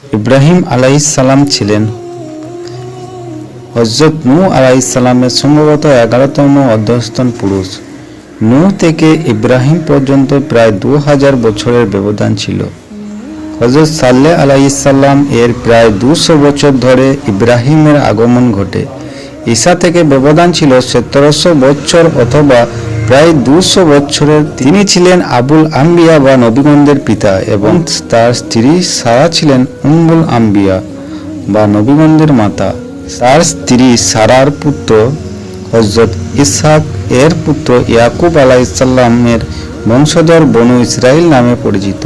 ইব্রাহিম আলাইহিস সালাম ছিলেন হযরত নূহ আলাইহিস সালামের সম্ভবত 11তম অধ্যস্তন পুরুষ। নূহ থেকে ইব্রাহিম পর্যন্ত প্রায় 2000 বছরের ব্যবধান ছিল। হযরত সালেহ আলাইহিস সালাম এর প্রায় 200 বছর ধরে ইব্রাহিমের আগমন ঘটে। ঈসা থেকে ব্যবধান ছিল 1700 বছর অথবা প্রায় 200 বছরের। তিনি ছিলেন আবুল আম্বিয়া বা নবীগণদের পিতা এবং তার স্ত্রী সারা ছিলেন উম্মুল আম্বিয়া বা নবীগণদের মাতা। তার স্ত্রী সারার পুত্র হযরত ইসহাক এর পুত্র ইয়াকুব আলাইহিস সালামের বংশধর বনু ইসরাইল নামে পরিচিত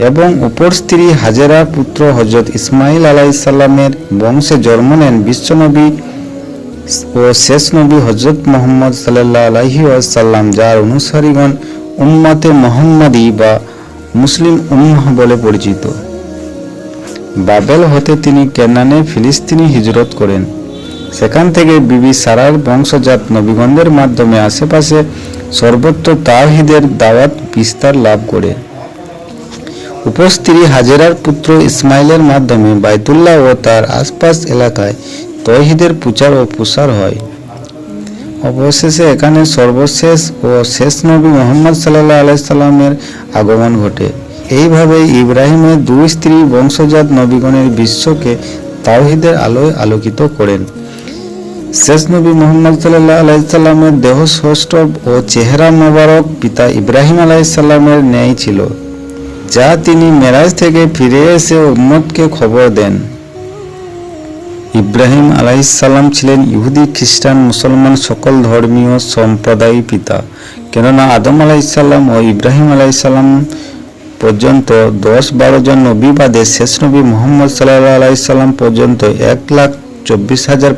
এবং অপর স্ত্রী হাজেরার পুত্র হযরত ইসমাইল আলাইহিস সালামের বংশে জন্ম নেন বিশ্বনবী ও শেষ নবী হযরত মুহাম্মদ সাল্লাল্লাহু আলাইহি ওয়াসাল্লাম, যার অনুসারীগণ উম্মতে মুহাম্মাদি বা মুসলিম উম্মাহ বলে পরিচিত। বাবেল হতে তিনি কেনানে ফিলিস্তিনে হিজরত করেন। সেখান থেকে বিবি সারার বংশজাত নবীগণদের মাধ্যমে আশেপাশে সর্বত্র তাওহীদের দাওয়াত বিস্তার লাভ করে। উপস্ত্রী হাজেরার পুত্র ইসমাইলের মাধ্যমে বাইতুল্লাহ ও তার আশপাশ এলাকায় তাওহীদের প্রচার ও প্রসার হয়। অবশেষে এখানে সর্বশেষ ও শেষ নবী মুহাম্মদ সাল্লাল্লাহু আলাইহি সাল্লামের আগমন ঘটে। এইভাবে ইব্রাহিমের দুই স্ত্রী বংশজাত নবীগণের বিশ্বকে তাওহীদের আলোয় আলোকিত করেন। শেষ নবী মুহাম্মদ সাল্লাল্লাহু আলাইহি সাল্লামের দেহ সৌষ্ঠব ও চেহারা মোবারক পিতা ইব্রাহিম আলাইহিস সালামের ন্যায় ছিল, যা তিনি মেরাজ থেকে ফিরে এসে উম্মতকে খবর দেন। ইব্রাহিম আলাইহিস সালাম ছিলেন ইহুদি, খ্রিস্টান, মুসলমান সকল ধর্মীয় সম্প্রদায়ের পিতা, কেননা আদম আলাইহিস সালাম ও ইব্রাহিম আলাইহিস সালাম পর্যন্ত 10-12 জন নবী বাদে শেষ নবী মুহাম্মদ সাল্লাল্লাহু আলাইহি সাল্লাম পর্যন্ত 1,24,000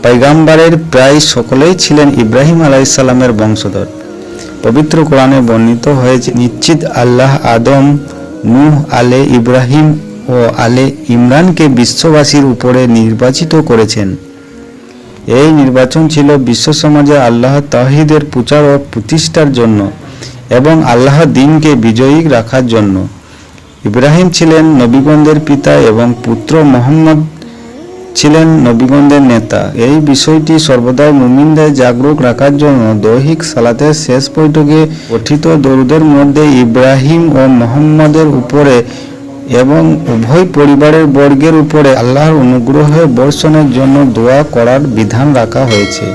পয়গাম্বরের প্রায় সকলেই ছিলেন ইব্রাহিম আলাইহিস সালামের বংশধর। পবিত্র কোরআনে বর্ণিত হয়েছে, নিশ্চিত আল্লাহ আদম, নূহ, আলে ইব্রাহিম ও আলে ইমরানকে বিশ্ববাসীর উপরে নির্বাচিত করেছেন। এই নির্বাচন ছিল বিশ্ব সমাজে আল্লাহ তাওহীদের প্রচার ও প্রতিষ্ঠার জন্য এবং আল্লাহ দ্বীনকে বিজয়ী রাখার জন্য। ইব্রাহিম ছিলেন নবীগণদের পিতা এবং পুত্র মুহাম্মদ ছিলেন নবীগণদের নেতা। এই বিষয়টি সর্বদাই মুমিনদের জাগরুক রাখার জন্য দৈহিক সালাতের শেষ বৈঠকে পঠিত দরুদের মধ্যে ইব্রাহিম ও মুহাম্মদের উপরে এবং উভয় পরিবারের বর্গের উপরে আল্লাহর অনুগ্রহ বর্ষণের জন্য দোয়া করার বিধান রাখা হয়েছে।